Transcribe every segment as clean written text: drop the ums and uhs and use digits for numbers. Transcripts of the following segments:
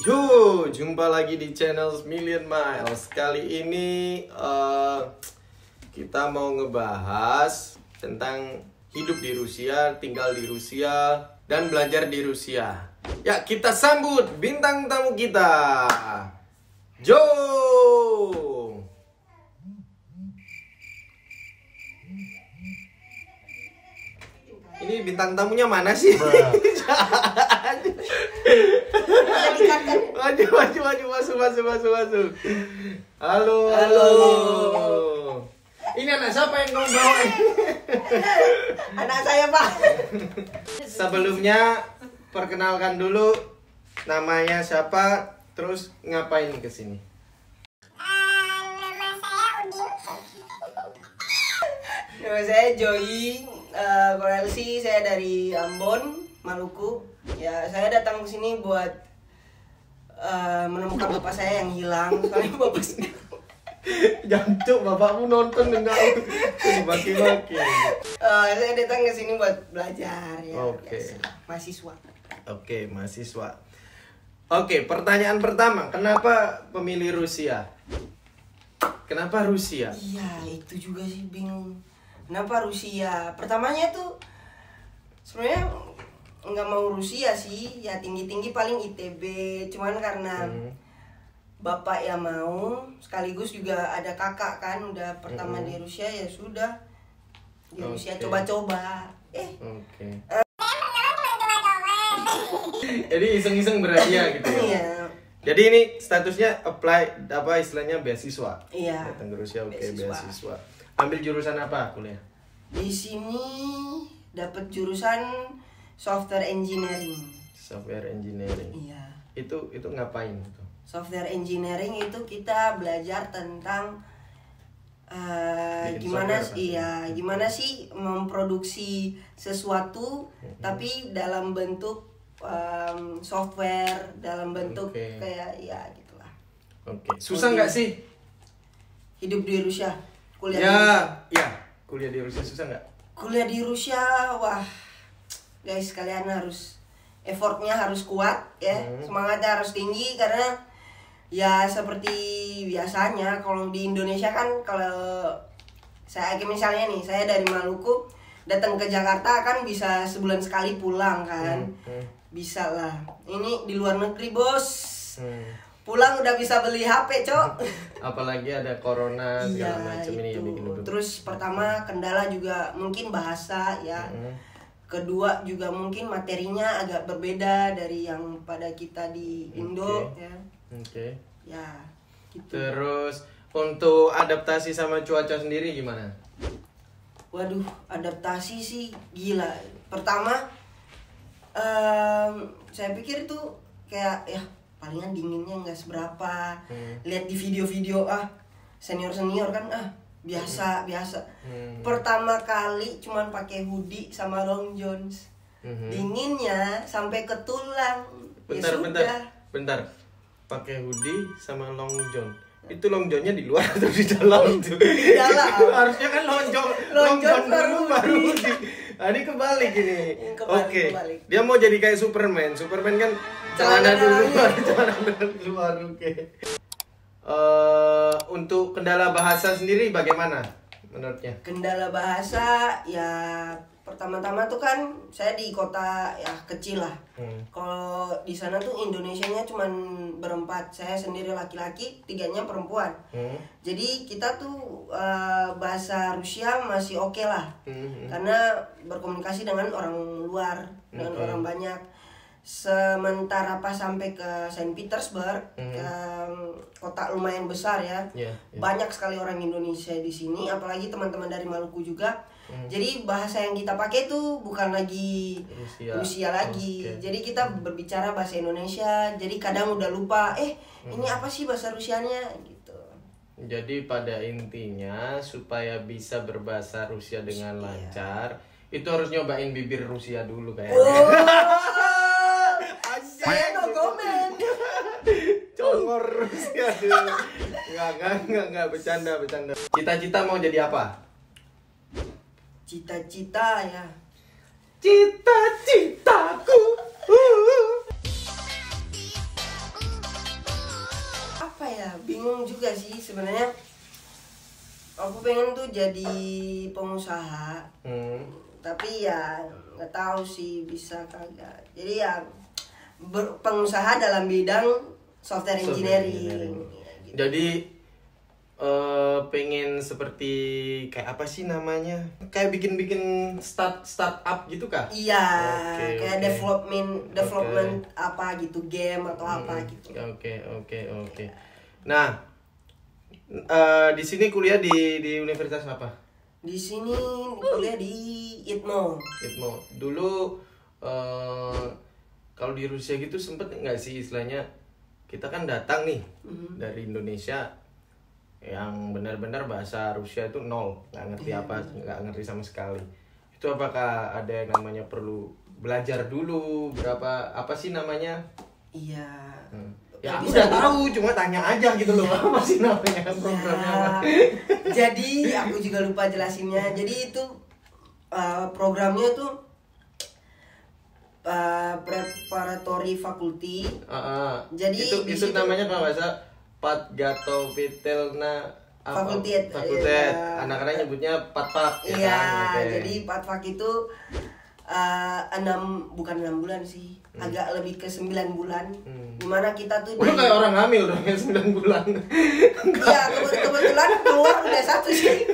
Yo, jumpa lagi di channel Million Miles. Kali ini kita mau ngebahas tentang hidup di Rusia, tinggal di Rusia, dan belajar di Rusia. Ya, kita sambut bintang tamu kita, Joe. Ini bintang tamunya mana sih? Maju, masuk. Halo. Ini anak siapa yang kamu bawa? Anak saya, Pak. Sebelumnya perkenalkan dulu namanya siapa, terus ngapain ke sini? Nama saya Joy. Koreksi, saya dari Ambon, Maluku. Ya, saya datang ke sini buat menemukan bapak saya yang hilang. Soalnya bapak saya Jantung bapakmu nonton enggak? Dimaki-maki. Saya datang ke sini buat belajar ya. Oke. Biasa. Mahasiswa. Oke, mahasiswa. Oke, pertanyaan pertama, kenapa pemilih Rusia? Kenapa Rusia? Iya, itu juga sih bingung. Kenapa Rusia? Pertamanya tuh sebenarnya nggak mau Rusia sih, ya tinggi-tinggi paling ITB. Cuman karena bapak yang mau, sekaligus juga ada kakak kan, udah pertama di Rusia, ya sudah di Rusia coba-coba. Oke. Jadi iseng-iseng berarti ya gitu ya. Iya. Jadi ini statusnya apply apa istilahnya beasiswa. Iya. Datang ke Rusia, oke, beasiswa. Ambil jurusan apa kuliah? Di sini dapat jurusan software engineering. Software engineering. Iya. Itu ngapain itu? Software engineering itu kita belajar tentang gimana sih memproduksi sesuatu tapi dalam bentuk software, dalam bentuk kayak ya gitulah. Oke. Susah nggak sih hidup di Rusia? Kuliah ya, di Rusia. ya. Kuliah di Rusia susah nggak? Kuliah di Rusia, wah, guys, kalian harus effortnya harus kuat ya, semangatnya harus tinggi karena ya seperti biasanya kalau di Indonesia kan, kalau saya misalnya nih, saya dari Maluku datang ke Jakarta kan bisa sebulan sekali pulang kan, bisa lah. Ini di luar negeri bos. Pulang udah bisa beli HP, Cok. Apalagi ada corona segala macam ini yang bikin itu. Terus pertama kendala juga mungkin bahasa ya. Kedua juga mungkin materinya agak berbeda dari yang pada kita di Indo ya. Oke. Ya, gitu. Terus untuk adaptasi sama cuaca sendiri gimana? Waduh, adaptasi sih gila. Pertama saya pikir itu kayak ya palingan dinginnya nggak seberapa. Lihat di video-video senior kan biasa. Bentar. Kali cuman pakai hoodie sama long johns. Dinginnya sampai ke tulang. Bentar. Pakai hoodie sama long john. Itu long johnnya di luar atau di dalam tuh? Di dalam. Harusnya kan long john baru hoodie. Ini kebalik ini. Oke. Dia mau jadi kayak Superman. Superman kan celana di luar. Oke. Untuk kendala bahasa sendiri bagaimana menurutnya? Kendala bahasa ya pertama-tama tuh kan saya di kota ya kecil lah. Kalau di sana tuh Indonesianya cuman berempat, saya sendiri laki-laki, 3-nya perempuan. Jadi kita tuh bahasa Rusia masih oke lah, karena berkomunikasi dengan orang luar, dengan orang banyak. Sementara pas sampai ke Saint Petersburg, ke kota lumayan besar ya, banyak sekali orang Indonesia di sini, apalagi teman-teman dari Maluku juga. Jadi bahasa yang kita pakai tuh bukan lagi Rusia lagi. Jadi kita berbicara bahasa Indonesia. Jadi kadang udah lupa, ini apa sih bahasa Rusianya gitu. Jadi pada intinya supaya bisa berbahasa Rusia dengan lancar, itu harus nyobain bibir Rusia dulu kayaknya. Saya no comment. Congor Rusia dulu. Enggak, bercanda. Cita-cita mau jadi apa? Cita-cita ya. Cita-citaku bingung juga sih sebenarnya. Aku pengen tuh jadi pengusaha, tapi ya nggak tahu sih bisa kagak. Jadi ya pengusaha dalam bidang software engineering. Gitu. Jadi pengen seperti kayak apa sih namanya? Kayak bikin startup gitu kah? Iya, kayak development apa gitu, game atau apa gitu. Oke. Nah, di sini kuliah di universitas apa? Di sini kuliah di ITMO. Dulu kalau di Rusia gitu sempet nggak sih istilahnya kita kan datang nih dari Indonesia yang benar-benar bahasa Rusia itu nol, nggak ngerti nggak ngerti sama sekali. Itu apakah ada yang namanya perlu belajar dulu apa sih namanya? Iya. Ya aku udah tahu, cuma tanya aja gitu loh, apa sih namanya programnya apa? Jadi aku juga lupa jelasinnya. Jadi itu programnya tuh preparatory faculty. Jadi itu namanya kalau bahasa Podgatovitelna fakultet. Anak-anak nyebutnya Patfak. Iya, jadi Patfak itu bukan 6 bulan sih, agak lebih ke 9 bulan. Dimana kita tuh udah kayak orang hamil dong ya 9 bulan. Iya, kebetulan keluar udah 1 sih.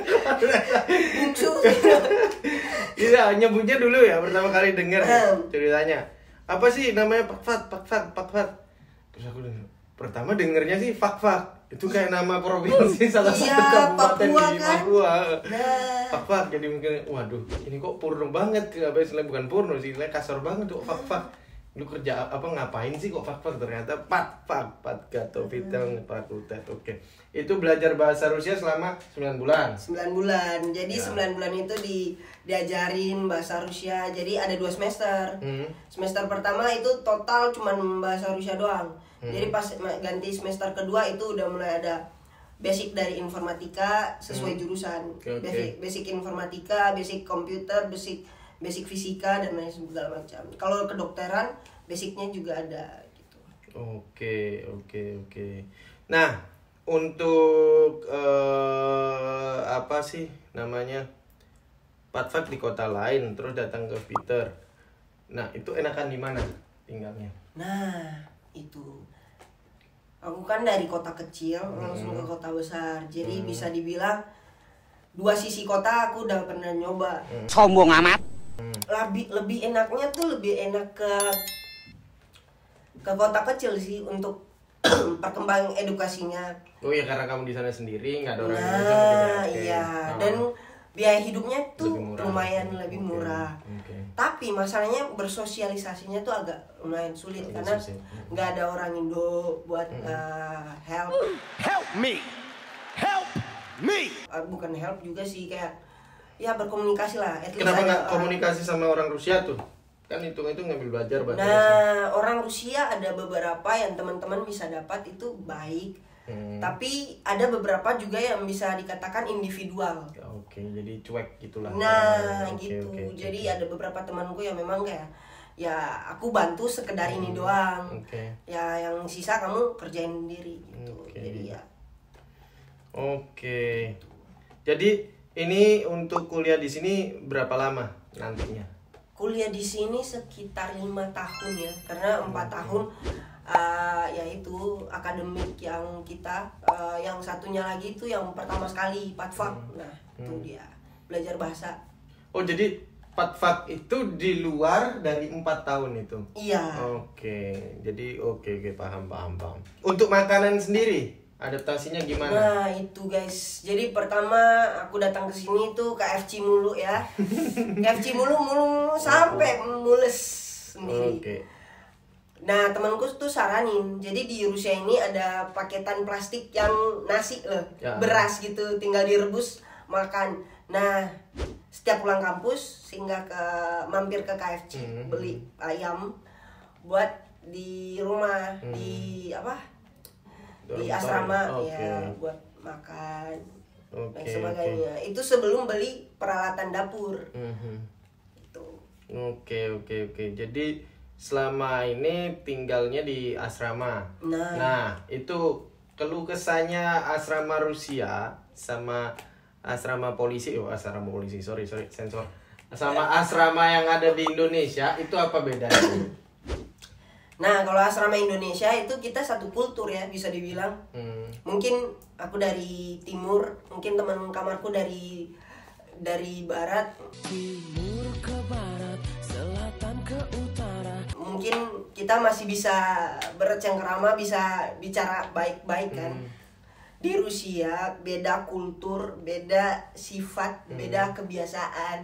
Bungsu. Iya, nyebutnya dulu ya pertama kali denger ceritanya. Apa sih namanya Pakfak. Terus aku pertama dengernya sih Fakfak. Itu kayak nama provinsi salah satu kabupaten di Papua. Fakfak, jadi mungkin waduh, ini kok purno banget, apa istilahnya bukan purno sih, istilahnya kasar banget tuh Fakfak. Lu kerja apa ngapain sih kok Fakfak, ternyata Podgatovitel fakultet. Oke. Itu belajar bahasa Rusia selama 9 bulan. 9 bulan. Jadi 9 bulan itu diajarin bahasa Rusia. Jadi ada 2 semester. Semester pertama itu total cuman bahasa Rusia doang. Jadi pas ganti semester kedua itu udah mulai ada basic dari informatika sesuai jurusan. Basic informatika, basic komputer, basic fisika dan lain segala macam. Kalau kedokteran basicnya juga ada gitu. Oke. Nah, untuk apa sih namanya? Patfak di kota lain terus datang ke Peter. Nah, itu enakan di mana tinggalnya? Nah, itu aku kan dari kota kecil langsung ke kota besar, jadi bisa dibilang 2 sisi kota aku udah pernah nyoba. Sombong amat. Lebih enaknya tuh lebih enak ke kota kecil sih untuk perkembangan edukasinya. Oh iya, karena kamu di sana sendiri nggak ada orang Indonesia. Nah iya, dan biaya hidupnya tuh lumayan lebih murah. Tapi masalahnya bersosialisasinya tuh agak lumayan sulit karena nggak ada orang Indo buat help me. Bukan help juga sih, kayak ya berkomunikasi lah. Kenapa nggak komunikasi sama orang Rusia tuh? Kan itu ngambil belajar bahasa Rusia. Orang Rusia ada beberapa yang teman-teman bisa dapat itu baik. Tapi ada beberapa juga yang bisa dikatakan individual. Oke, jadi cuek gitulah. Nah, gitu. Jadi ada beberapa temanku yang memang kayak ya aku bantu sekedar ini doang. Ya yang sisa kamu kerjain sendiri gitu. Jadi ya. Oke. Jadi ini untuk kuliah di sini berapa lama nantinya? Kuliah di sini sekitar 5 tahun ya. Karena 4 tahun yaitu akademik yang kita yang satunya lagi itu yang pertama sekali Patfak. Nah, itu dia belajar bahasa. Oh, jadi Patfak itu di luar dari 4 tahun itu? Iya. Oke. Jadi oke, paham. Untuk makanan sendiri adaptasinya gimana? Nah, itu guys. Jadi pertama aku datang ke sini tuh KFC mulu ya. KFC mulu sampai mules sendiri. Nah, temanku tuh saranin, jadi di Rusia ini ada paketan plastik yang nasi loh, beras gitu, tinggal direbus makan. Nah, setiap pulang kampus singgah mampir ke KFC, beli ayam buat di rumah, di asrama ya, buat makan dan sebagainya. Itu sebelum beli peralatan dapur. Gitu. Oke. Jadi selama ini tinggalnya di asrama. Nah, itu keluh kesahnya asrama Rusia sama asrama polisi, sorry sensor, sama asrama yang ada di Indonesia itu apa bedanya? Nah, kalau asrama Indonesia itu kita satu kultur ya, bisa dibilang. Mungkin aku dari timur, mungkin teman kamarku dari barat. Timur ke barat, selatan ke utara. Mungkin kita masih bisa bercengkerama, bisa bicara baik-baik kan. Di Rusia beda kultur, beda sifat, beda kebiasaan.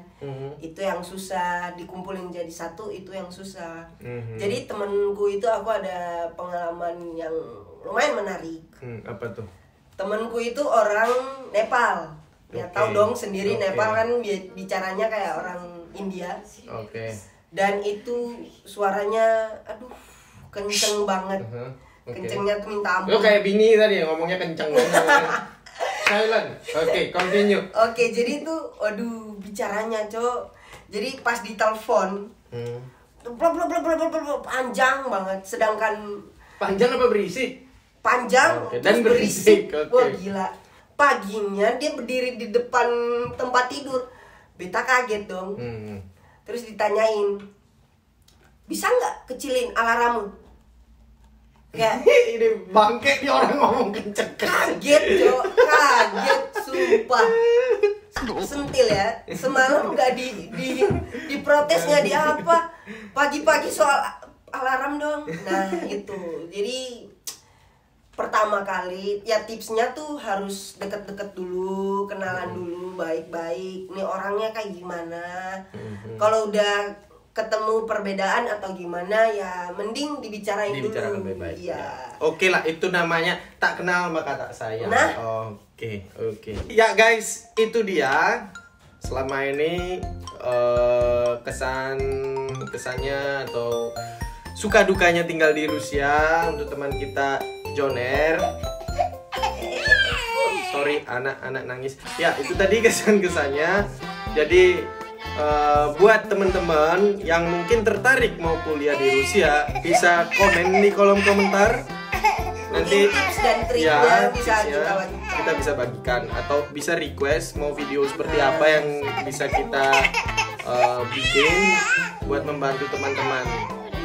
Itu yang susah dikumpulin jadi satu, itu yang susah. Jadi temenku itu aku ada pengalaman yang lumayan menarik. Apa tuh? Temenku itu orang Nepal. Ya tahu dong sendiri Nepal kan bicaranya kayak orang India. Dan itu suaranya aduh kenceng banget. Kencengnya tuh minta ampun. Lo kayak Bini tadi ngomongnya kenceng banget. Silent. Continue. Jadi itu waduh bicaranya, Cok. Jadi pas ditelepon panjang banget. Sedangkan panjang apa berisik? Panjang dan berisik. Wah gila. Paginya dia berdiri di depan tempat tidur. Beta kaget dong. Terus ditanyain, bisa nggak kecilin alarmmu? Kayak ini bangke nih orang ngomong kenceng. Kaget, Cok. Kaget, sumpah. Sentil ya. Semalam nggak di protesnya di apa? Pagi-pagi soal alarm dong. Nah, itu. Jadi pertama kali ya tipsnya tuh harus deket-deket dulu, kenalan dulu baik-baik. Nih orangnya kayak gimana? Kalau udah ketemu perbedaan atau gimana ya mending dibicarain dulu. Baik-baik. Iya. Oke lah, itu namanya tak kenal maka tak sayang. Nah. Oke. Ya guys, itu dia selama ini kesannya atau suka dukanya tinggal di Rusia untuk teman kita Joner. Sorry, anak nangis. Ya, itu tadi kesan-kesannya. Jadi buat teman-teman yang mungkin tertarik mau kuliah di Rusia, bisa komen di kolom komentar. Nanti tips dan triknya kita bisa bagikan atau bisa request mau video seperti apa yang bisa kita bikin buat membantu teman-teman.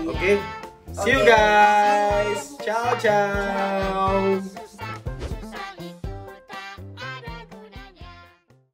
Oke? See you guys. Ciao.